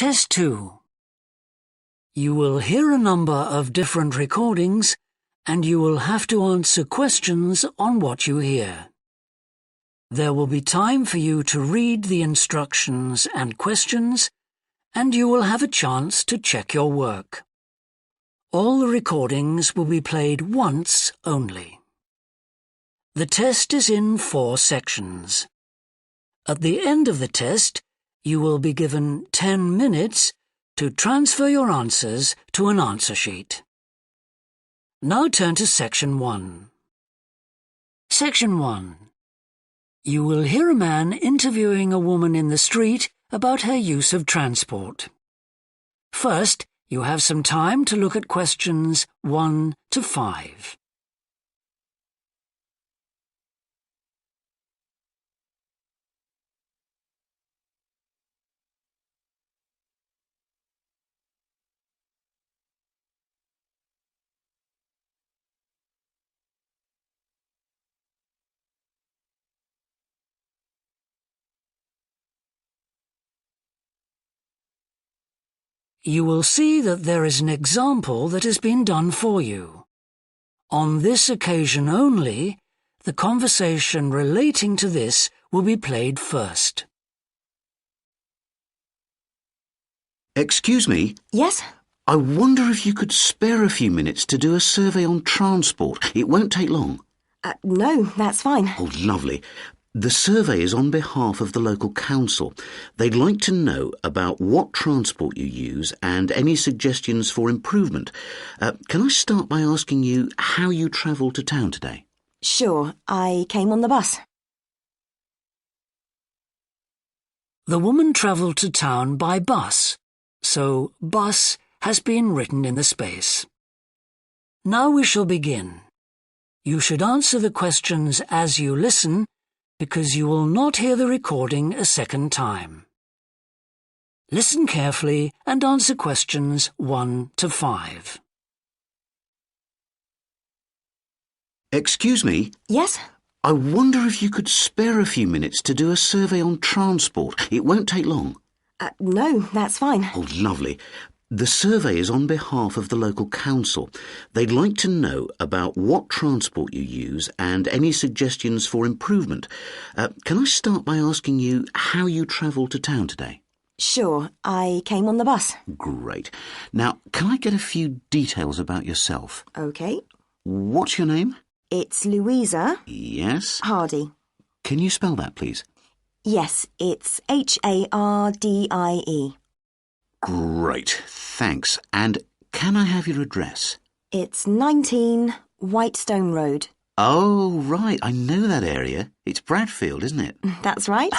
Test 2. You will hear a number of different recordings and you will have to answer questions on what you hear. There will be time for you to read the instructions and questions, and you will have a chance to check your work. All the recordings will be played once only. The test is in 4 sections. At the end of the test, you will be given 10 minutes to transfer your answers to an answer sheet. Now turn to Section 1. Section 1. You will hear a man interviewing a woman in the street about her use of transport. First, you have some time to look at questions 1 to 5. You will see that there is an example that has been done for you. On this occasion only, the conversation relating to this will be played first. Excuse me? Yes? I wonder if you could spare a few minutes to do a survey on transport. It won't take long. No, that's fine. Oh, lovely. The survey is on behalf of the local council. They'd like to know about what transport you use and any suggestions for improvement. Can I start by asking you how you travelled to town today? Sure, I came on the bus. The woman travelled to town by bus, so bus has been written in the space. Now we shall begin. You should answer the questions as you listen, because you will not hear the recording a second time. Listen carefully and answer questions 1 to 5. Excuse me? Yes? I wonder if you could spare a few minutes to do a survey on transport. It won't take long. No, that's fine. Oh, lovely. The survey is on behalf of the local council. They'd like to know about what transport you use and any suggestions for improvement. Can I start by asking you how you travelled to town today? Sure, I came on the bus. Great. Now, can I get a few details about yourself? OK. What's your name? It's Louisa. Yes. Hardy. Can you spell that, please? Yes, it's Hardie. Great, thanks. And can I have your address? It's 19 Whitestone Road. Oh, right, I know that area. It's Bradfield, isn't it? That's right.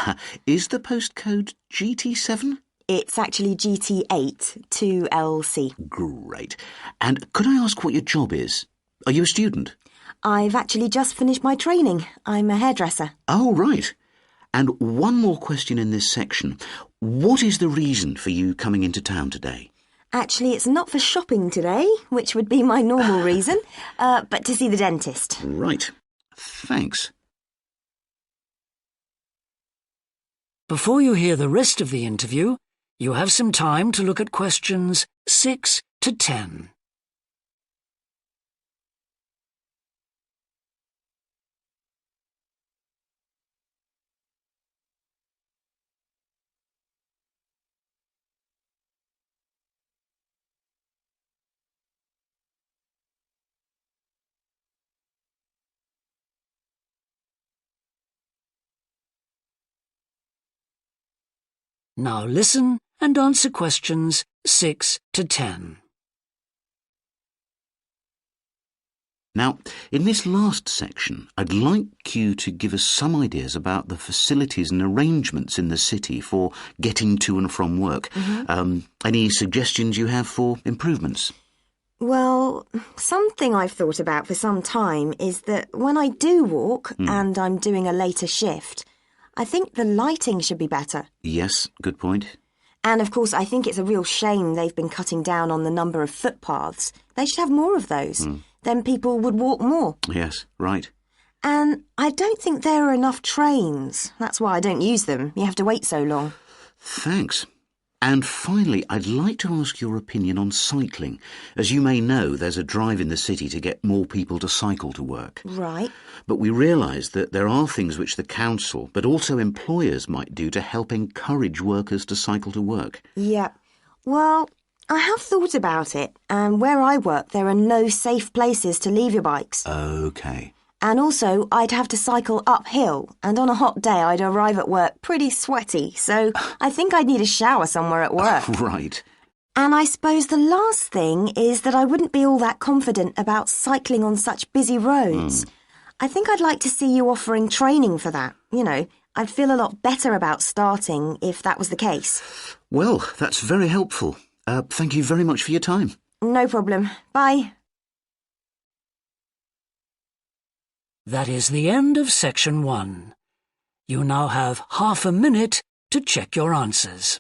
Is the postcode GT7? It's actually GT8 2LC. Great. And could I ask what your job is? Are you a student? I've actually just finished my training. I'm a hairdresser. Oh, right. And one more question in this section. What is the reason for you coming into town today? Actually, it's not for shopping today, which would be my normal reason, but to see the dentist. Right. Thanks. Before you hear the rest of the interview, you have some time to look at questions 6 to 10. Now listen and answer questions 6 to 10. Now, in this last section, I'd like you to give us some ideas about the facilities and arrangements in the city for getting to and from work. Any suggestions you have for improvements? Well, something I've thought about for some time is that when I do walk and I'm doing a later shift, I think the lighting should be better. Yes, good point. And of course, I think it's a real shame they've been cutting down on the number of footpaths. They should have more of those. Then people would walk more. Yes, right. And I don't think there are enough trains. That's why I don't use them. You have to wait so long. Thanks. And finally, I'd like to ask your opinion on cycling. As you may know, there's a drive in the city to get more people to cycle to work. Right. But we realise that there are things which the council, but also employers, might do to help encourage workers to cycle to work. Yeah. Well, I have thought about it, and where I work, there are no safe places to leave your bikes. OK. And also, I'd have to cycle uphill, and on a hot day, I'd arrive at work pretty sweaty, so I think I'd need a shower somewhere at work. Right. And I suppose the last thing is that I wouldn't be all that confident about cycling on such busy roads. I think I'd like to see you offering training for that. You know, I'd feel a lot better about starting if that was the case. Well, that's very helpful. Thank you very much for your time. No problem. Bye. That is the end of section 1. You now have half a minute to check your answers.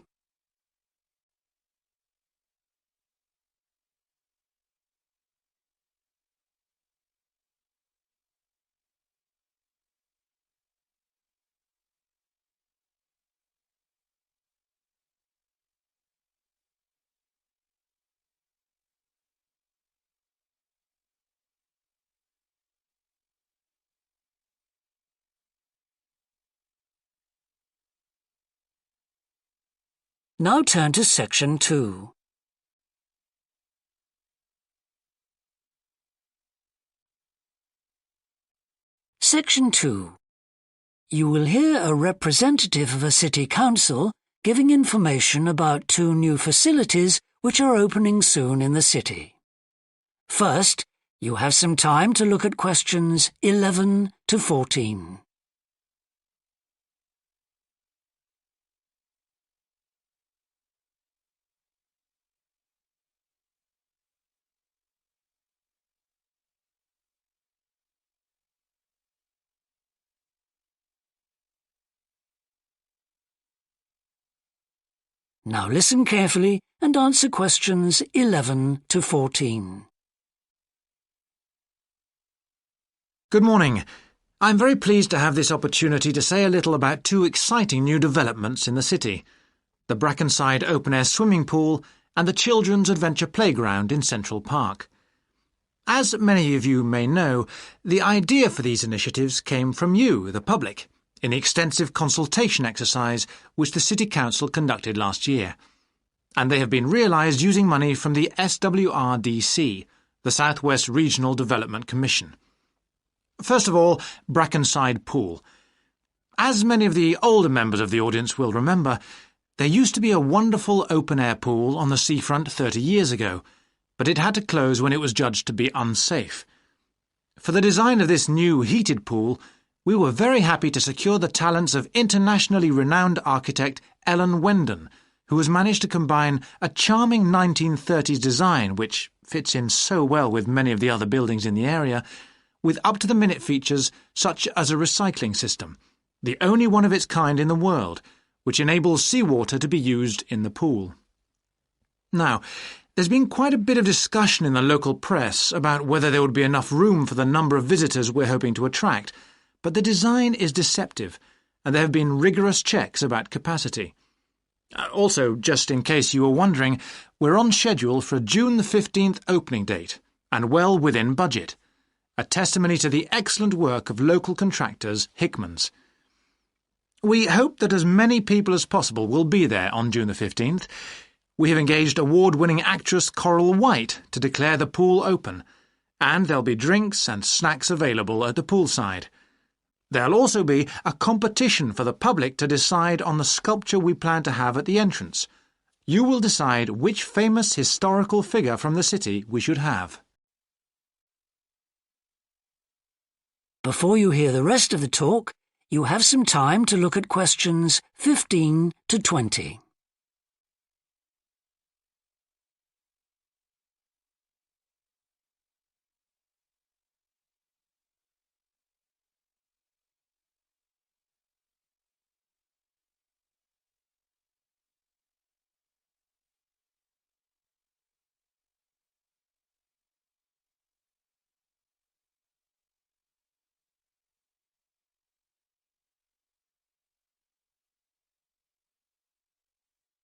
Now turn to section 2. Section 2. You will hear a representative of a city council giving information about 2 new facilities which are opening soon in the city. First, you have some time to look at questions 11 to 14. Now listen carefully and answer questions 11 to 14. Good morning. I'm very pleased to have this opportunity to say a little about 2 exciting new developments in the city: the Brackenside open-air swimming pool and the Children's Adventure Playground in Central Park. As many of you may know, the idea for these initiatives came from you, the public, in the extensive consultation exercise which the City Council conducted last year. And they have been realised using money from the SWRDC, the South West Regional Development Commission. First of all, Brackenside Pool. As many of the older members of the audience will remember, there used to be a wonderful open-air pool on the seafront 30 years ago, but it had to close when it was judged to be unsafe. For the design of this new heated pool, we were very happy to secure the talents of internationally renowned architect Ellen Wendon, who has managed to combine a charming 1930s design, which fits in so well with many of the other buildings in the area, with up-to-the-minute features such as a recycling system, the only one of its kind in the world, which enables seawater to be used in the pool. Now, there's been quite a bit of discussion in the local press about whether there would be enough room for the number of visitors we're hoping to attract, but the design is deceptive, and there have been rigorous checks about capacity. Also, just in case you were wondering, we're on schedule for a June the 15th opening date, and well within budget. A testimony to the excellent work of local contractors Hickman's. We hope that as many people as possible will be there on June the 15th. We have engaged award-winning actress Coral White to declare the pool open, and there'll be drinks and snacks available at the poolside. There'll also be a competition for the public to decide on the sculpture we plan to have at the entrance. You will decide which famous historical figure from the city we should have. Before you hear the rest of the talk, you have some time to look at questions 15 to 20.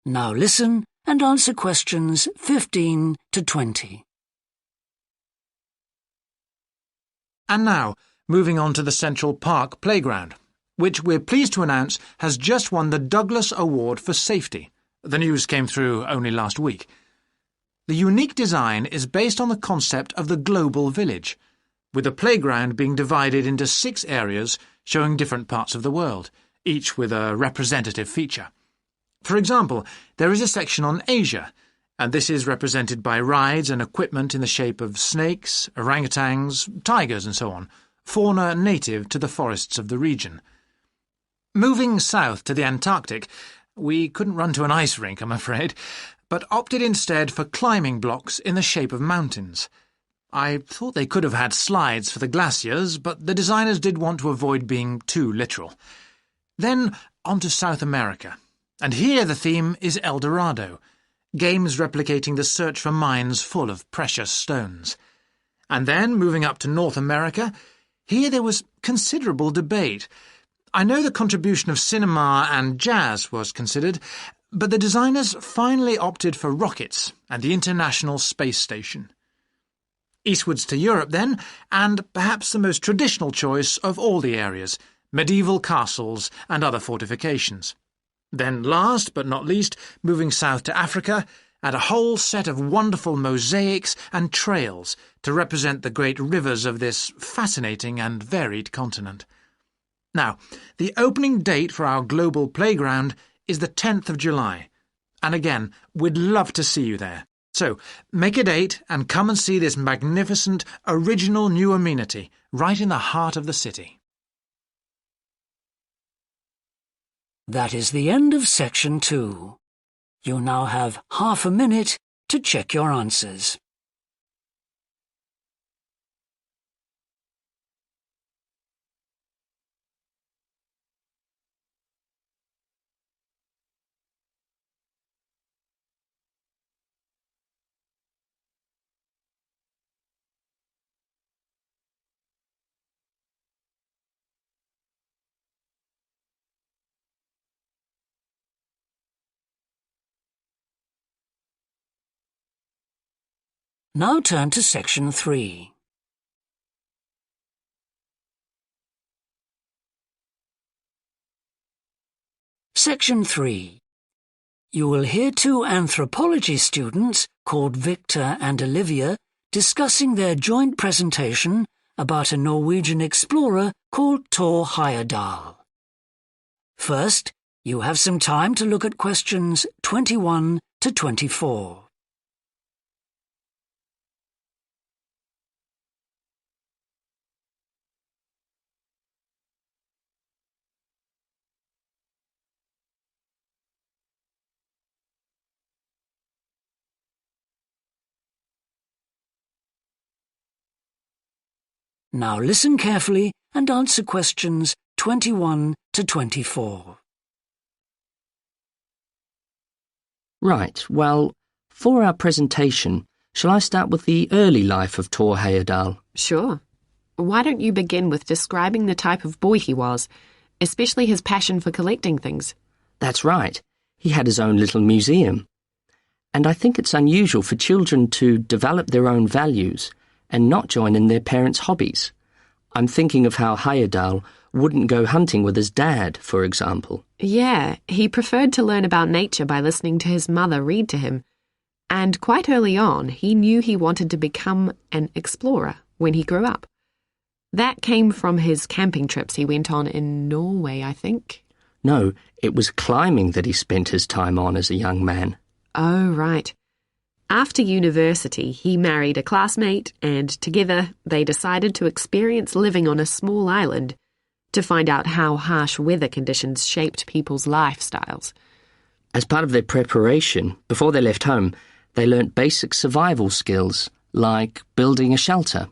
Now listen and answer questions 15 to 20. And now, moving on to the Central Park Playground, which we're pleased to announce has just won the Douglas Award for Safety. The news came through only last week. The unique design is based on the concept of the global village, with the playground being divided into 6 areas showing different parts of the world, each with a representative feature. For example, there is a section on Asia, and this is represented by rides and equipment in the shape of snakes, orangutans, tigers and so on, fauna native to the forests of the region. Moving south to the Antarctic, we couldn't run to an ice rink, I'm afraid, but opted instead for climbing blocks in the shape of mountains. I thought they could have had slides for the glaciers, but the designers did want to avoid being too literal. Then on to South America, and here the theme is El Dorado, games replicating the search for mines full of precious stones. And then, moving up to North America, here there was considerable debate. I know the contribution of cinema and jazz was considered, but the designers finally opted for rockets and the International Space Station. Eastwards to Europe then, and perhaps the most traditional choice of all the areas, medieval castles and other fortifications. Then last but not least, moving south to Africa, and a whole set of wonderful mosaics and trails to represent the great rivers of this fascinating and varied continent. Now, the opening date for our global playground is the 10th of July, and again, we'd love to see you there. So, make a date and come and see this magnificent, original new amenity right in the heart of the city. That is the end of section 2. You now have half a minute to check your answers. Now turn to section 3. Section 3. You will hear 2 anthropology students called Victor and Olivia discussing their joint presentation about a Norwegian explorer called Thor Heyerdahl. First, you have some time to look at questions 21 to 24. Now listen carefully and answer questions 21 to 24. Right, well, for our presentation, shall I start with the early life of Thor Heyerdahl? Sure. Why don't you begin with describing the type of boy he was, especially his passion for collecting things? That's right. He had his own little museum. And I think it's unusual for children to develop their own values and not join in their parents' hobbies. I'm thinking of how Heyerdahl wouldn't go hunting with his dad, for example. Yeah, he preferred to learn about nature by listening to his mother read to him. And quite early on, he knew he wanted to become an explorer when he grew up. That came from his camping trips he went on in Norway, I think. No, it was climbing that he spent his time on as a young man. Oh, right. After university, he married a classmate, and together they decided to experience living on a small island to find out how harsh weather conditions shaped people's lifestyles. As part of their preparation, before they left home, they learnt basic survival skills, like building a shelter.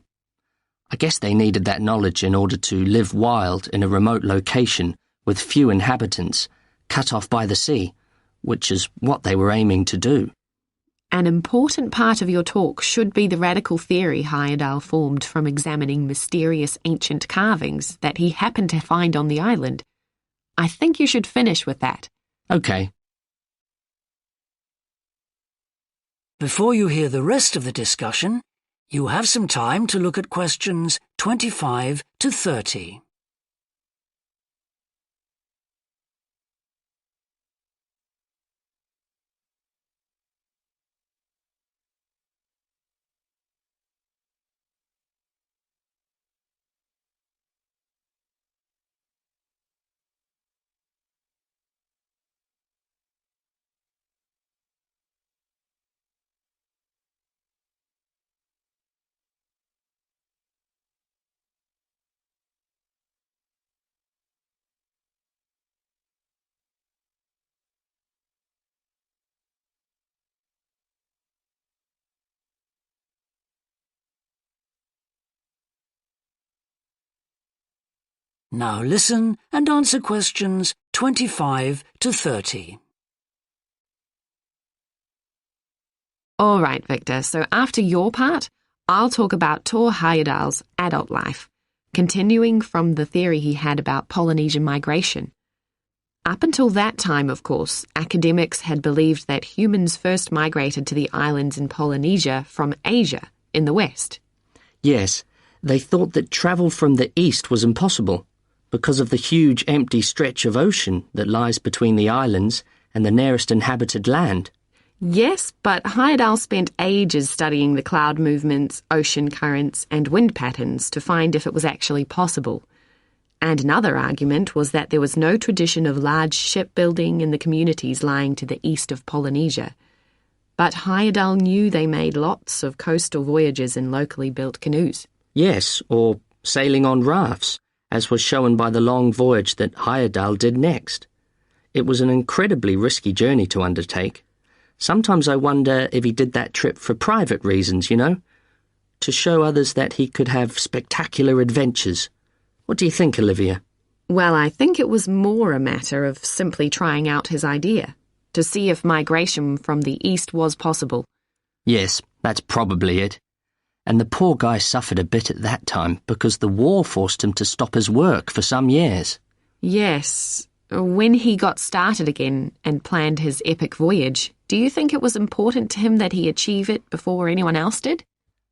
I guess they needed that knowledge in order to live wild in a remote location with few inhabitants, cut off by the sea, which is what they were aiming to do. An important part of your talk should be the radical theory Heyerdahl formed from examining mysterious ancient carvings that he happened to find on the island. I think you should finish with that. Okay. Before you hear the rest of the discussion, you have some time to look at questions 25 to 30. Now listen and answer questions 25 to 30. All right, Victor, so after your part, I'll talk about Tor Heyerdahl's adult life, continuing from the theory he had about Polynesian migration. Up until that time, of course, academics had believed that humans first migrated to the islands in Polynesia from Asia in the west. Yes, they thought that travel from the east was impossible because of the huge empty stretch of ocean that lies between the islands and the nearest inhabited land. Yes, but Heyerdahl spent ages studying the cloud movements, ocean currents, and wind patterns to find if it was actually possible. And another argument was that there was no tradition of large shipbuilding in the communities lying to the east of Polynesia. But Heyerdahl knew they made lots of coastal voyages in locally built canoes. Yes, or sailing on rafts, as was shown by the long voyage that Heyerdahl did next. It was an incredibly risky journey to undertake. Sometimes I wonder if he did that trip for private reasons, to show others that he could have spectacular adventures. What do you think, Olivia? Well, I think it was more a matter of simply trying out his idea, to see if migration from the east was possible. Yes, that's probably it. And the poor guy suffered a bit at that time because the war forced him to stop his work for some years. Yes. When he got started again and planned his epic voyage, do you think it was important to him that he achieve it before anyone else did?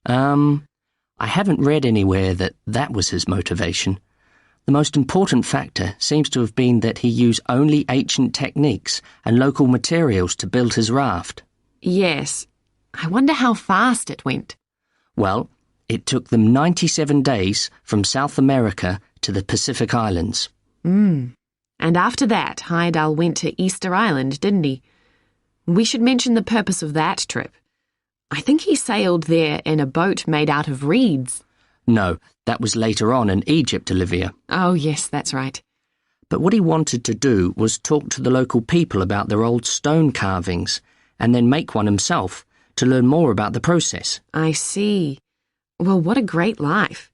I haven't read anywhere that that was his motivation. The most important factor seems to have been that he used only ancient techniques and local materials to build his raft. Yes. I wonder how fast it went. Well, it took them 97 days from South America to the Pacific Islands. And after that, Heyerdahl went to Easter Island, didn't he? We should mention the purpose of that trip. I think he sailed there in a boat made out of reeds. No, that was later on in Egypt, Olivia. Oh, yes, that's right. But what he wanted to do was talk to the local people about their old stone carvings and then make one himself to learn more about the process. I see. Well, what a great life.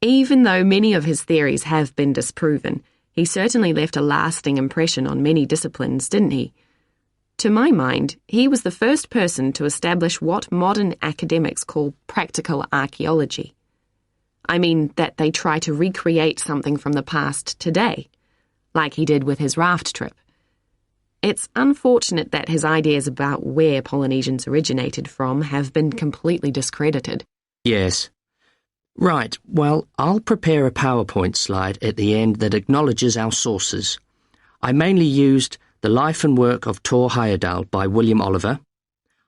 Even though many of his theories have been disproven, he certainly left a lasting impression on many disciplines, didn't he? To my mind, he was the first person to establish what modern academics call practical archaeology. I mean that they try to recreate something from the past today, like he did with his raft trip. It's unfortunate that his ideas about where Polynesians originated from have been completely discredited. Yes. Right, well, I'll prepare a PowerPoint slide at the end that acknowledges our sources. I mainly used The Life and Work of Tor Heyerdahl by William Oliver.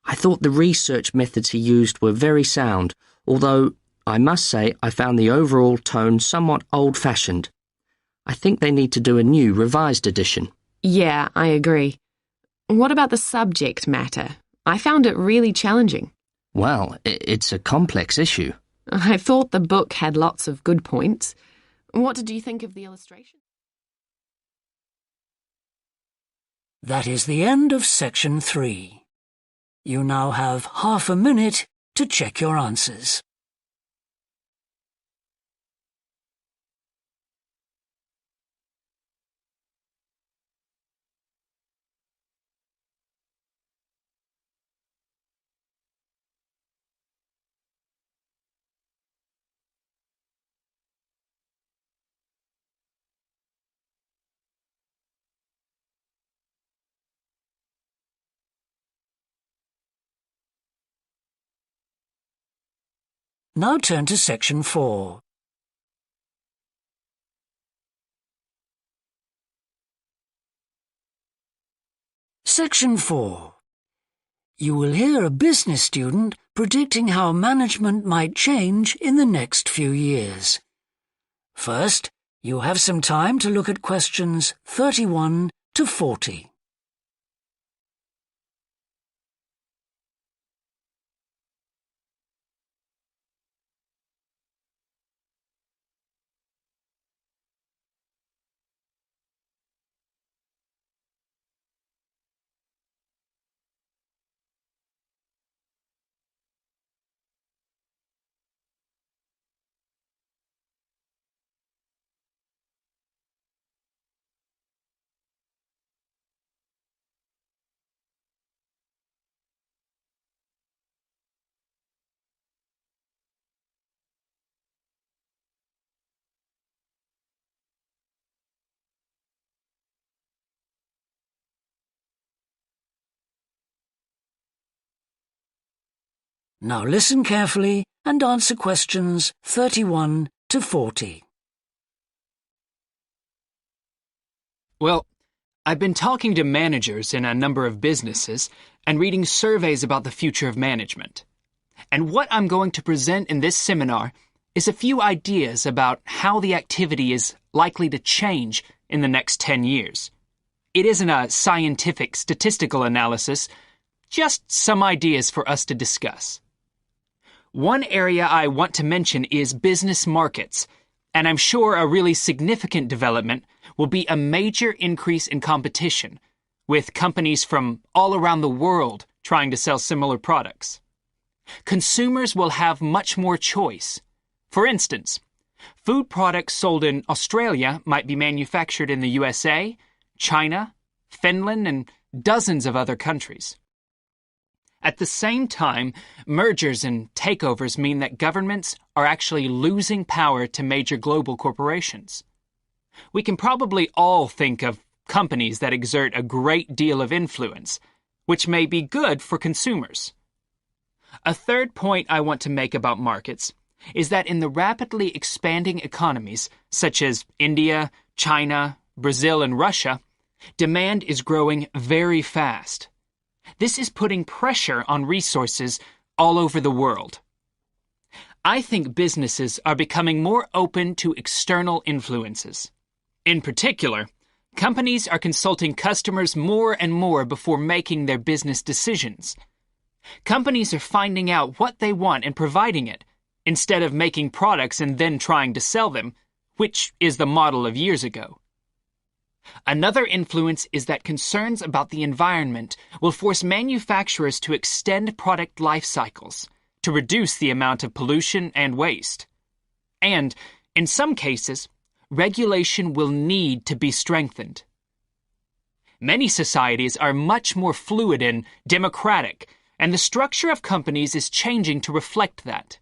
I thought the research methods he used were very sound, although I must say I found the overall tone somewhat old-fashioned. I think they need to do a new, revised edition. Yeah, I agree. What about the subject matter? I found it really challenging. Well, it's a complex issue. I thought the book had lots of good points. What did you think of the illustration? That is the end of section 3. You now have half a minute to check your answers. Now turn to Section 4. Section 4. You will hear a business student predicting how management might change in the next few years. First, you have some time to look at questions 31 to 40. Now listen carefully and answer questions 31 to 40. Well, I've been talking to managers in a number of businesses and reading surveys about the future of management. And what I'm going to present in this seminar is a few ideas about how the activity is likely to change in the next 10 years. It isn't a scientific statistical analysis, just some ideas for us to discuss. One area I want to mention is business markets, and I'm sure a really significant development will be a major increase in competition, with companies from all around the world trying to sell similar products. Consumers will have much more choice. For instance, food products sold in Australia might be manufactured in the USA, China, Finland, and dozens of other countries. At the same time, mergers and takeovers mean that governments are actually losing power to major global corporations. We can probably all think of companies that exert a great deal of influence, which may be good for consumers. A third point I want to make about markets is that in the rapidly expanding economies, such as India, China, Brazil, and Russia, demand is growing very fast. This is putting pressure on resources all over the world. I think businesses are becoming more open to external influences. In particular, companies are consulting customers more and more before making their business decisions. Companies are finding out what they want and providing it, instead of making products and then trying to sell them, which is the model of years ago. Another influence is that concerns about the environment will force manufacturers to extend product life cycles to reduce the amount of pollution and waste. And, in some cases, regulation will need to be strengthened. Many societies are much more fluid and democratic, and the structure of companies is changing to reflect that.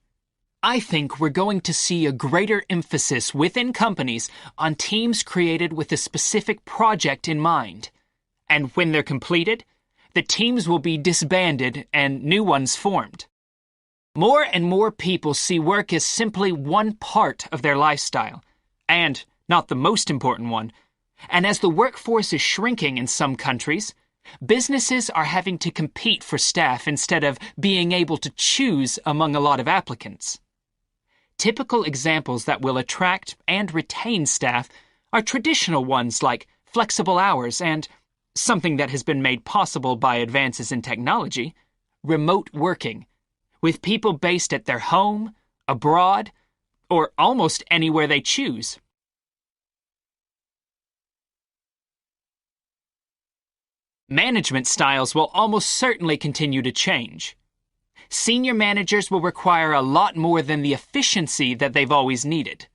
I think we're going to see a greater emphasis within companies on teams created with a specific project in mind. And when they're completed, the teams will be disbanded and new ones formed. More and more people see work as simply one part of their lifestyle, and not the most important one. And as the workforce is shrinking in some countries, businesses are having to compete for staff instead of being able to choose among a lot of applicants. Typical examples that will attract and retain staff are traditional ones like flexible hours and, something that has been made possible by advances in technology, remote working, with people based at their home, abroad, or almost anywhere they choose. Management styles will almost certainly continue to change. Senior managers will require a lot more than the efficiency that they've always needed.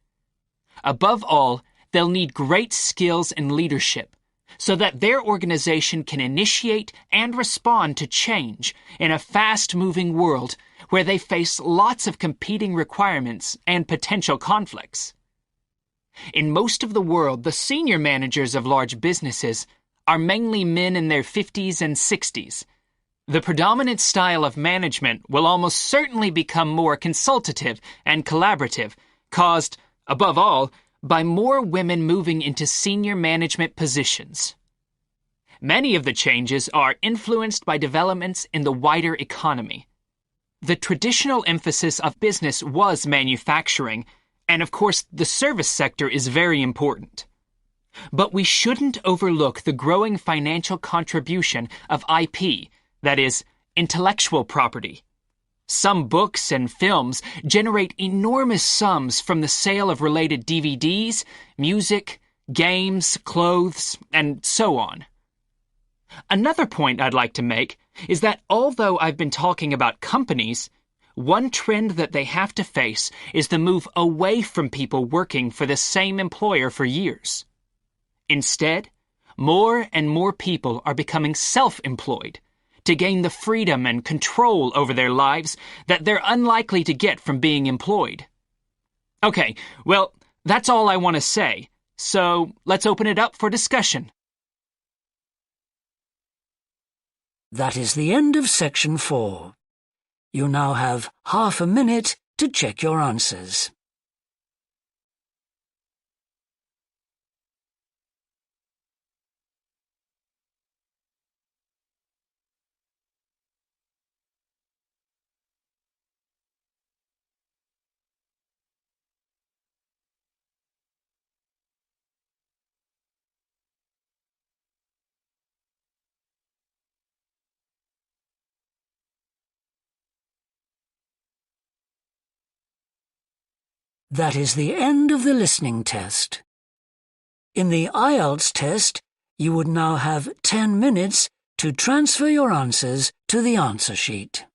Above all, they'll need great skills in leadership so that their organization can initiate and respond to change in a fast-moving world where they face lots of competing requirements and potential conflicts. In most of the world, the senior managers of large businesses are mainly men in their 50s and 60s. The predominant style of management will almost certainly become more consultative and collaborative, caused, above all, by more women moving into senior management positions. Many of the changes are influenced by developments in the wider economy. The traditional emphasis of business was manufacturing, and of course the service sector is very important. But we shouldn't overlook the growing financial contribution of IP, that is, intellectual property. Some books and films generate enormous sums from the sale of related DVDs, music, games, clothes, and so on. Another point I'd like to make is that although I've been talking about companies, one trend that they have to face is the move away from people working for the same employer for years. Instead, more and more people are becoming self-employed to gain the freedom and control over their lives that they're unlikely to get from being employed. Okay, well, that's all I want to say, so let's open it up for discussion. That is the end of section 4. You now have half a minute to check your answers. That is the end of the listening test. In the IELTS test, you would now have 10 minutes to transfer your answers to the answer sheet.